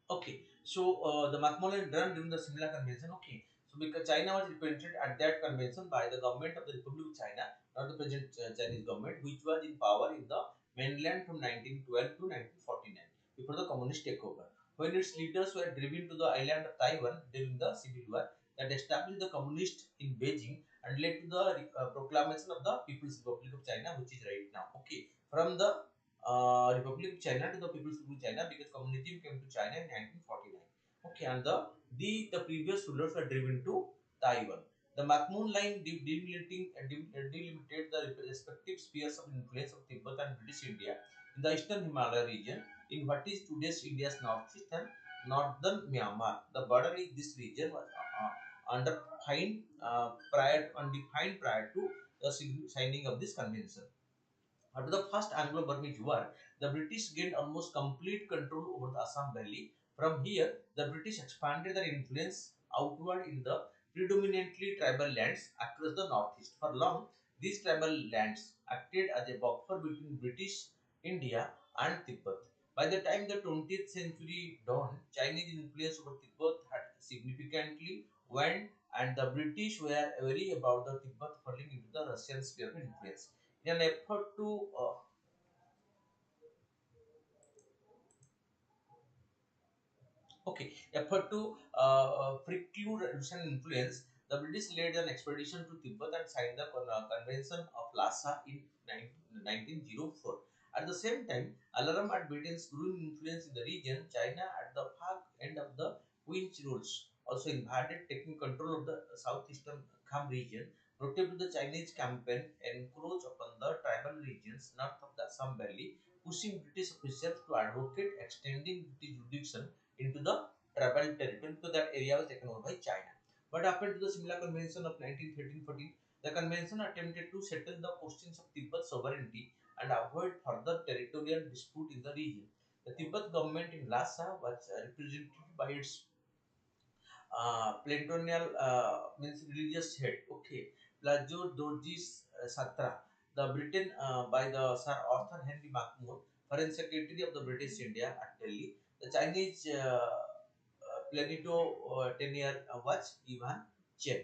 [SPEAKER 1] Okay, so the McMullen run during the Simla Convention. Okay, so because China was represented at that convention by the government of the Republic of China, not the present Chinese government, which was in power in the mainland from 1912 to 1949 before the communist takeover. When its leaders were driven to the island of Taiwan during the Civil War, that established the communist in Beijing and led to the proclamation of the People's Republic of China, which is right now. Okay, from the Republic of China to the People's Republic of China because communism came to China in 1949. Okay, and the previous rulers were driven to Taiwan. The McMahon line delimited the respective spheres of influence of Tibet and British India in the eastern Himalaya region in what is today's India's northeast and northern Myanmar. The border in this region was undefined prior to the signing of this convention. After the First Anglo-Burmese War, the British gained almost complete control over the Assam Valley. From here, the British expanded their influence outward in the predominantly tribal lands across the northeast. For long, these tribal lands acted as a buffer between British India and Tibet. By the time the 20th century dawned, Chinese influence over Tibet had significantly waned, and the British were wary about the Tibet falling into the Russian sphere of influence. In an effort to preclude Russian influence, the British led an expedition to Tibet and signed the Convention of Lhasa in 1904. At the same time, alarm at Britain's growing influence in the region, China at the far end of the Queen's Rules also invaded, taking control of the southeastern Kham region. Notably, the Chinese campaign encroached upon the tribal regions north of the Assam Valley, pushing British officials to advocate extending British jurisdiction into the tribal territory because that area was taken over by China. What happened to the Simla Convention of 1913-14? The convention attempted to settle the questions of Tibet's sovereignty and avoid further territorial dispute in the region. The Tibet government in Lhasa was represented by its Plantonial means religious head. Okay, Plajo Dorjis Satra, the Britain by the Sir Arthur Henry McMahon, Foreign Secretary of the British India at Delhi. The Chinese plenipotentiary was Ivan Chen.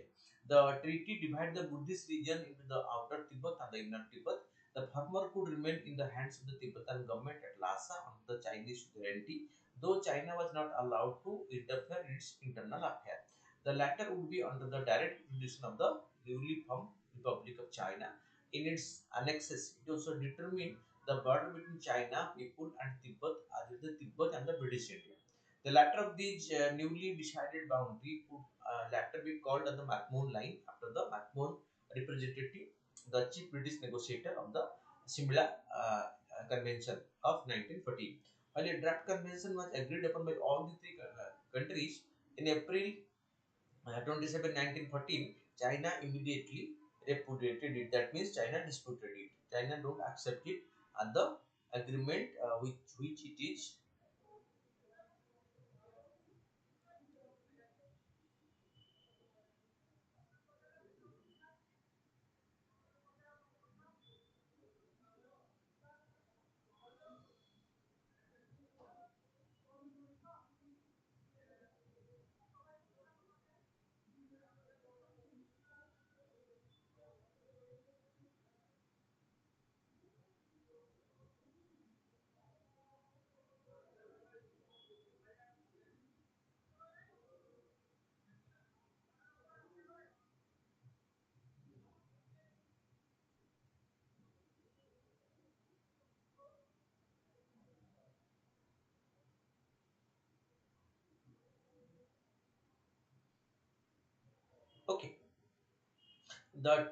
[SPEAKER 1] The treaty divided the Buddhist region into the outer Tibet and the inner Tibet. The former could remain in the hands of the Tibetan government at Lhasa under the Chinese sovereignty, though China was not allowed to interfere in its internal affairs. The latter would be under the direct jurisdiction of the newly formed Republic of China. In its annexes, it also determined the border between China people and Tibet, as the Tibet and the British India. The latter of these newly decided boundary would later be called as the McMahon Line after the McMahon representative, the chief British negotiator of the Simla Convention of 1914. While a draft convention was agreed upon by all the three countries in April 27, 1914, China immediately repudiated it. That means China disputed it. China don't accept it and the agreement with which it is. Okay, the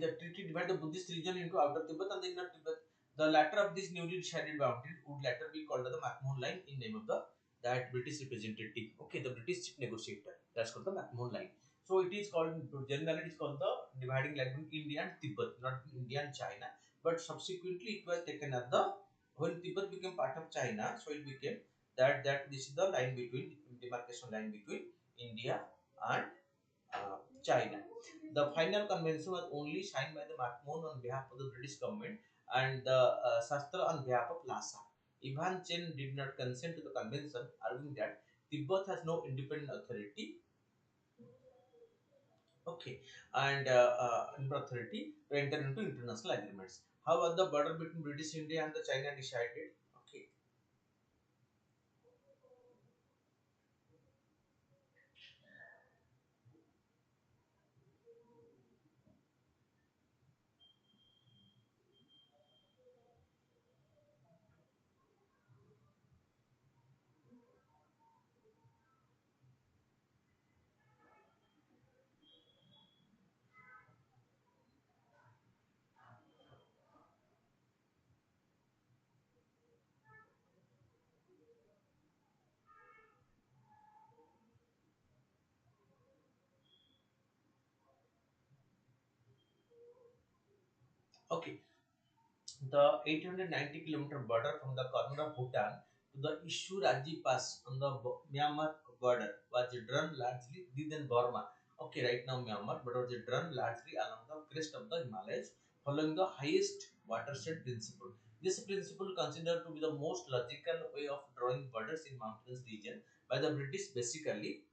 [SPEAKER 1] the treaty divided the Buddhist region into outer Tibet and the inner Tibet. The latter of these newly decided boundaries would later be called the McMahon Line in name of the that British representative. Okay, the British chief negotiator. That's called the McMahon Line. So it is called generally it is called the dividing line between India and Tibet, not India and China. But subsequently it was taken as the when Tibet became part of China, so it became that this is the line between demarcation line between India and China. The final convention was only signed by the McMahon on behalf of the British government and the Shastra on behalf of Lhasa. Ivan Chen did not consent to the convention, arguing that Tibet has no independent authority, okay, and authority to enter into international agreements. However, the border between British India and the China decided, okay, Okay, the 890-kilometer border from the corner of Bhutan to the Ishuraji Pass on the Myanmar border was drawn largely within Burma. Okay, right now Myanmar, but was drawn largely along the crest of the Himalayas, following the highest watershed principle. This principle considered to be the most logical way of drawing borders in mountainous region by the British basically.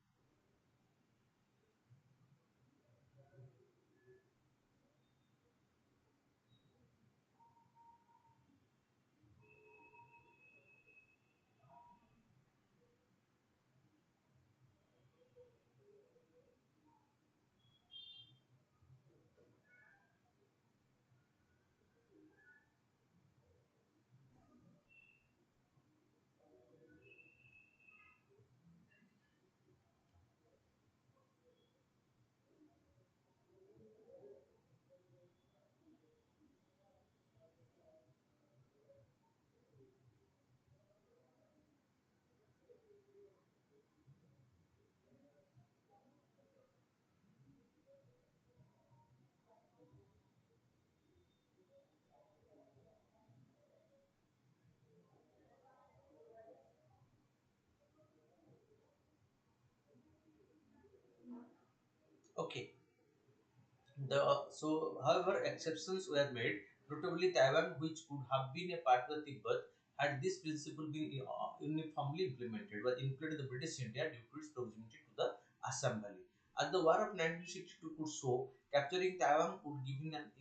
[SPEAKER 1] Okay, however, exceptions were made. Notably, Taiwan, which would have been a part of the Tibet, had this principle been uniformly implemented, was included in the British India due to its proximity to the Assam Valley. As the War of 1962 could show, capturing Taiwan would give an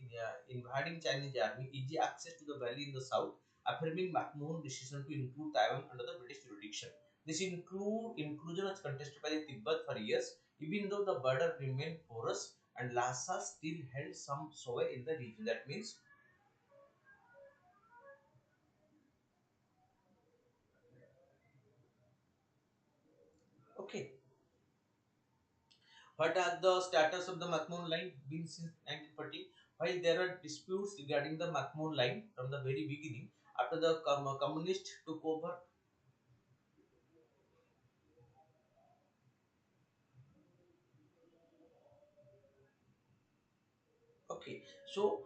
[SPEAKER 1] invading Chinese army easy access to the valley in the south, affirming McMahon's decision to include Taiwan under the British jurisdiction. This inclusion was contested by the Tibet for years, even though the border remained porous and Lhasa still held some sway in the region. That means, okay, what are the status of the McMahon line been since 1940? While there are disputes regarding the McMahon line from the very beginning, after the communists took over. Okay, so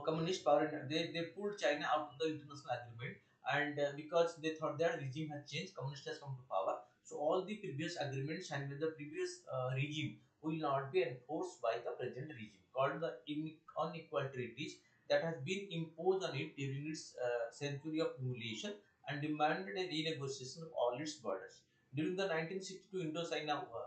[SPEAKER 1] communist power they pulled China out of the international agreement, and because they thought their regime had changed, communist has come to power. So all the previous agreements signed with the previous regime will not be enforced by the present regime, called the unequal treaties that has been imposed on it during its century of humiliation and demanded a renegotiation of all its borders. During the 1962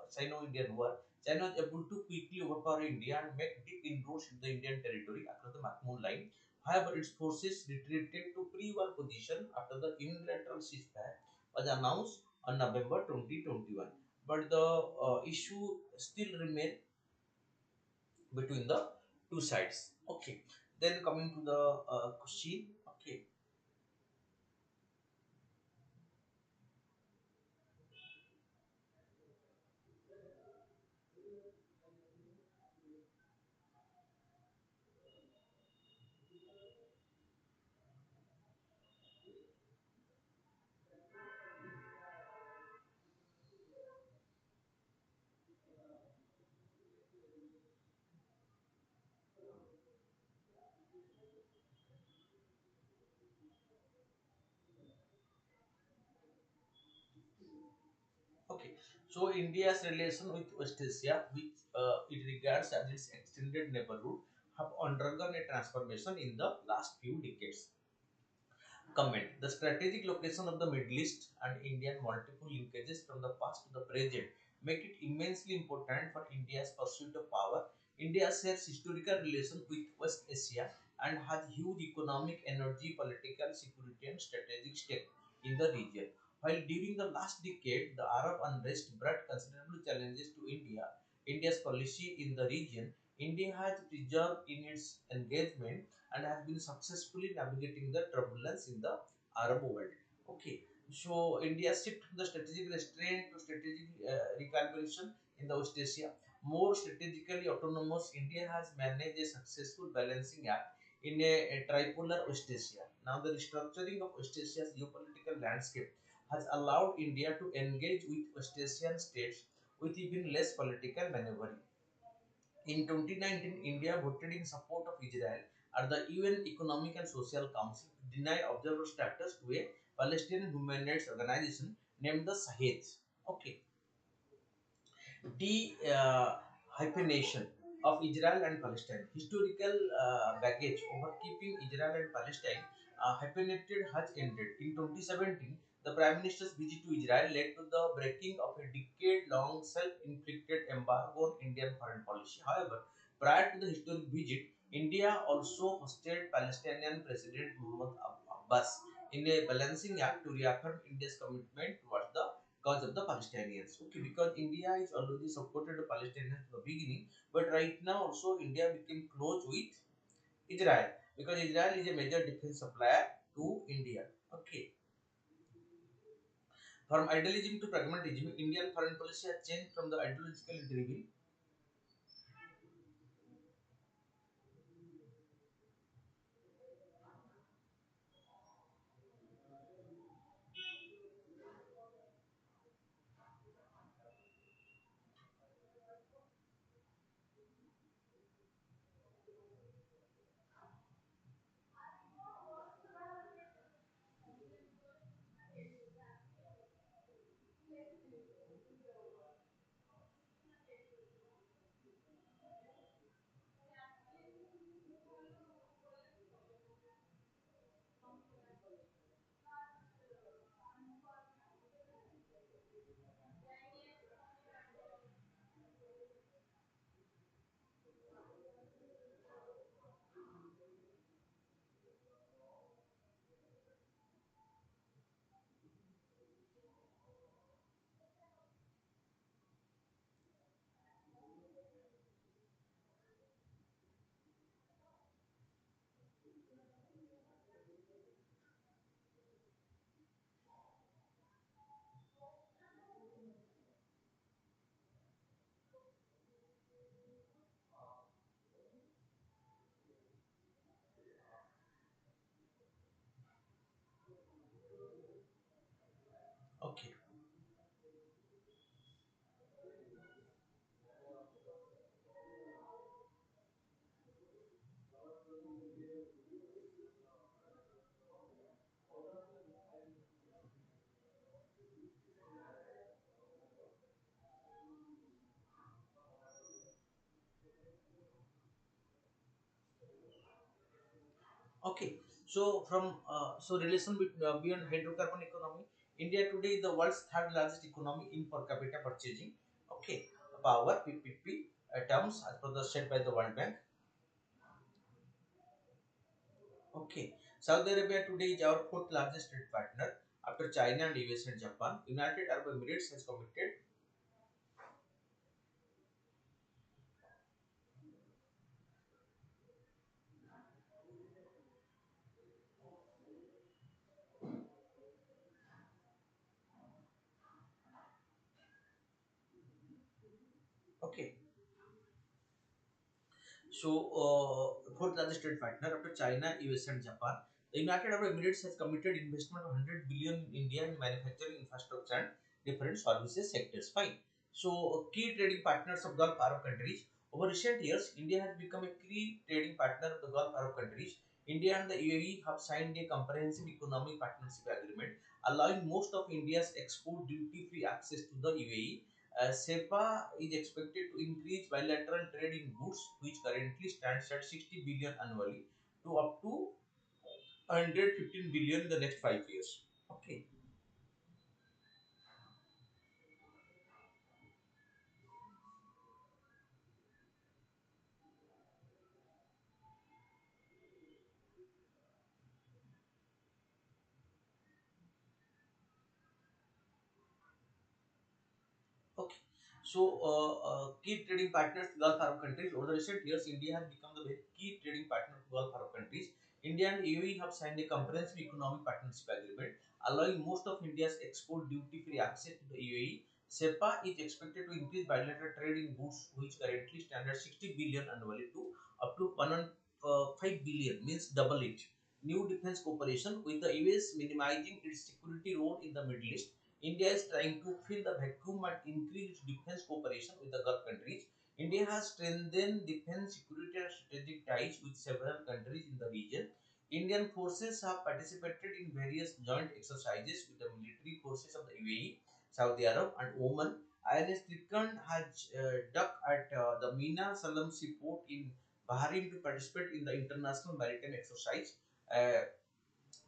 [SPEAKER 1] Sino-Indian War, China was able to quickly overpower India and make deep inroads into the Indian territory across the McMahon line. However, its forces retreated to pre-war position after the unilateral ceasefire was announced on November 2021. But the issue still remains between the two sides. Okay. Then coming to the question. Okay. Okay, so India's relation with West Asia, which it regards as its extended neighborhood, have undergone a transformation in the last few decades. Comment: the strategic location of the Middle East and Indian multiple linkages from the past to the present make it immensely important for India's pursuit of power. India shares historical relations with West Asia and has huge economic, energy, political, security, and strategic stake in the region. While during the last decade, the Arab unrest brought considerable challenges to India, India's policy in the region, India has preserved in its engagement and has been successfully navigating the turbulence in the Arab world. Okay, so India shift from the strategic restraint to strategic recalibration in the West Asia. More strategically autonomous, India has managed a successful balancing act in a tripolar West Asia. Now, the restructuring of West Asia's geopolitical landscape has allowed India to engage with West Asian states with even less political maneuvering. In 2019, India voted in support of Israel, at the UN Economic and Social Council deny observer status to a Palestinian human rights organization named the Sahid. Okay, the hyphenation of Israel and Palestine. Historical baggage over keeping Israel and Palestine hyphenated has ended. In 2017, the Prime Minister's visit to Israel led to the breaking of a decade-long self-inflicted embargo on Indian foreign policy. However, prior to the historic visit, India also hosted Palestinian President Mahmoud Abbas in a balancing act to reaffirm India's commitment towards the cause of the Palestinians. Okay, because India is already supported the Palestinians from the beginning, but right now also India became close with Israel because Israel is a major defense supplier to India. Okay, from idealism to pragmatism, Indian foreign policy has changed from the ideologically driven. Okay, okay. So from relation with beyond hydrocarbon economy, India today is the world's third largest economy in per capita purchasing. Okay, power PPP terms as per the said by the World Bank. Okay. Saudi Arabia today is our fourth largest trade partner after China and US and Japan. United Arab Emirates has committed. Okay. So, fourth largest trade partner after China, US and Japan. The United Arab Emirates has committed investment of 100 billion in India in manufacturing infrastructure and different services sectors. Fine. So, key trading partners of Gulf Arab countries. Over recent years, India has become a key trading partner of the Gulf Arab countries. India and the UAE have signed a comprehensive economic partnership agreement, allowing most of India's export duty-free access to the UAE. SEPA is expected to increase bilateral trade in goods, which currently stands at 60 billion annually, to up to 115 billion in the next 5 years. Okay. Okay. So, key trading partners, Gulf Arab countries. Over the recent years, India has become the very key trading partner of Gulf Arab countries. India and UAE have signed a comprehensive economic partnership agreement, allowing most of India's export duty-free access to the UAE. SEPA is expected to increase bilateral trade in goods, which currently stand at 60 billion annually, to up to 105 billion, means double it. New defense cooperation with the US minimizing its security role in the Middle East. India is trying to fill the vacuum and increase its defense cooperation with the Gulf countries. India has strengthened defense, security, and strategic ties with several countries in the region. Indian forces have participated in various joint exercises with the military forces of the UAE, Saudi Arab, and Oman. INS Triton has docked at the Mina Salam seaport in Bahrain to participate in the international maritime exercise. Uh,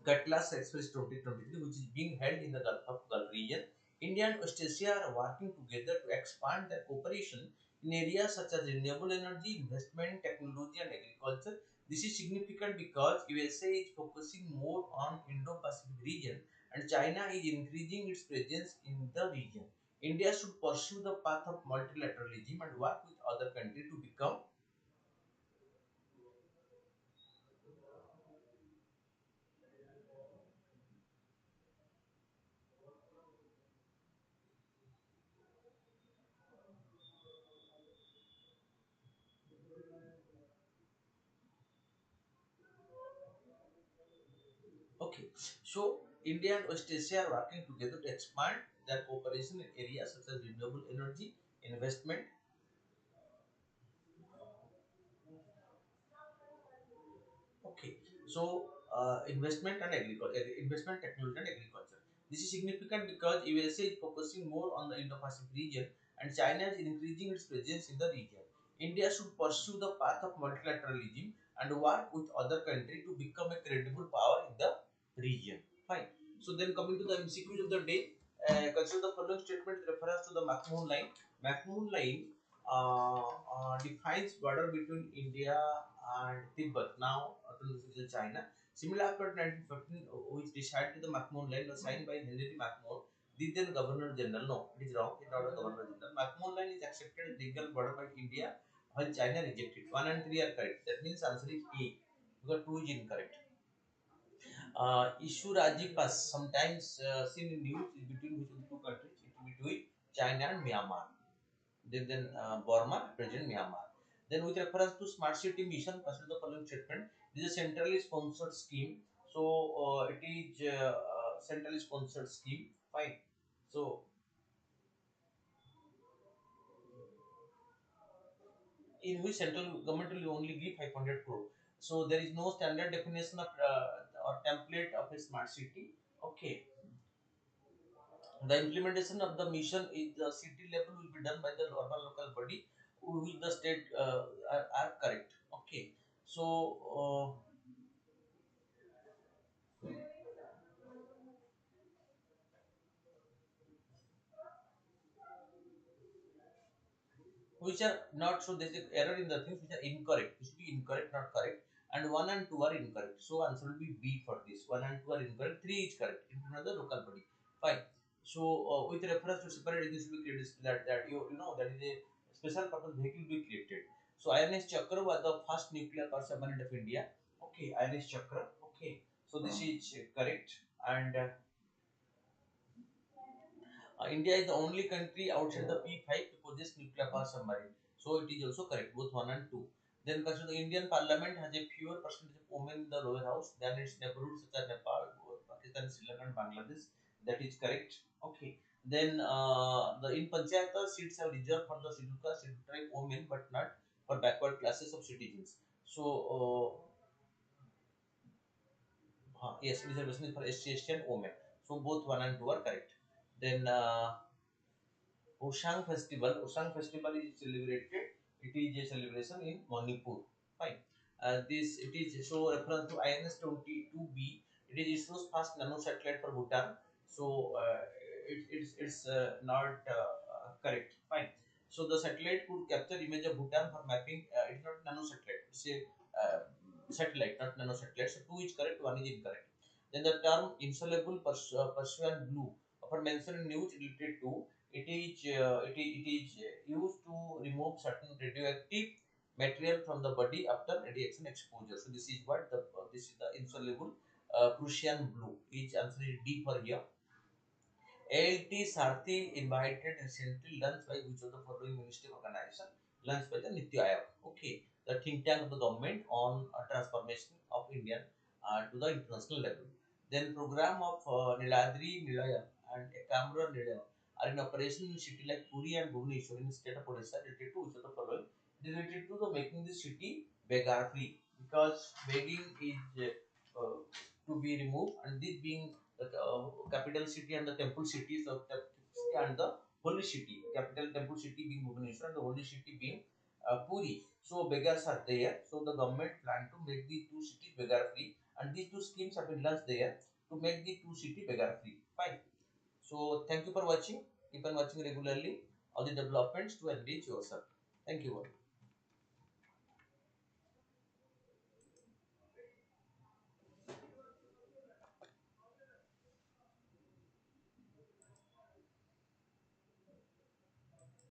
[SPEAKER 1] Cutlass Express 2023, which is being held in the Gulf region. India and West Asia are working together to expand their cooperation in areas such as renewable energy, investment, technology, and agriculture. This is significant because USA is focusing more on Indo-Pacific region and China is increasing its presence in the region. India should pursue the path of multilateralism and work with other countries to become. Okay, so India and West Asia are working together to expand their cooperation in areas such as renewable energy, investment. Okay, so investment and agriculture, investment, technology, and agriculture. This is significant because USA is focusing more on the Indo-Pacific region, and China is increasing its presence in the region. India should pursue the path of multilateralism and work with other countries to become a credible power in the region. Fine. So then coming to the MCQs of the day, consider the following statement with reference to the McMahon line. McMahon line defines border between India and Tibet, now autonomous China. Similar after 1915, which decided the McMahon line was signed by Henry McMahon, the then Governor General. No, it is wrong. It is not a Governor General. McMahon line is accepted as legal border by India, while China rejected. 1 and 3 are correct. That means answer is A. Because 2 is incorrect. Issue Raji Pass, sometimes seen in news, is between which of the two countries? It will be between China and Myanmar. Then Burma, present Myanmar. Then with reference to Smart City Mission, consider the following statement. This is a centrally sponsored scheme. So it is centrally sponsored scheme. Fine. So in which central government will only give 500 crore. So there is no standard definition of or template of a smart city. Okay. The implementation of the mission is the city level will be done by the urban local body, which the state are correct. Okay. So which are not, so there is error in the things which are incorrect. It should be incorrect, not correct. And 1 and 2 are incorrect. So answer will be B for this. 1 and 2 are incorrect. 3 is correct. Implement the local body. Fine. So with reference to separate, this will be created that you know that is a special purpose vehicle will be created. So INS Chakra was the first nuclear power submarine of India. Okay, INS Chakra. Okay. So this is correct. And India is the only country outside the P5 to possess nuclear power submarine. So it is also correct, both 1 and 2. Then consider the Indian Parliament has a fewer percentage of women in the lower house than its neighborhoods such as Nepal, Pakistan, Sri Lanka, and Bangladesh. That is correct. Okay. Then the in Panchayat seats are reserved for the scheduled caste, scheduled tribe women, but not for backward classes of citizens. So yes, reservation is for SC and women. So both 1 and 2 are correct. Then Osang Festival is celebrated. It is a celebration in Manipur. Fine. This it is so reference to INS 22B. It is ISRO's first nano satellite for Bhutan. So it's not correct. Fine. So the satellite could capture image of Bhutan for mapping. It is not nano satellite. It's a satellite, not nano satellite. So two is correct, one is incorrect. Then the term insoluble Persian blue, often mentioned in news related to it is used to remove certain radioactive material from the body after radiation exposure. So this is what this is the insoluble Prussian blue. Each answer is D for here. ALT Sarthi invited recently lunch by which of the following ministry organization? Lunch by the Niti Aayog. Okay, the think tank of the government on transformation of Indian to the international level. Then program of Niladri Nilayam and Ekamra Nilayam are in operation in city like Puri and Bhubaneswar in the state of Odisha related to which of the following? Related to the making the city beggar free, because begging is to be removed, and this being the capital city and the temple cities of the city and the holy city, capital temple city being Bhubaneswar and the holy city being Puri. So beggars are there. So the government plan to make these two cities beggar free, and these two schemes have been launched there to make the two city beggar free. Fine. So thank you for watching. Keep on watching regularly all the developments to enrich yourself. Thank you all.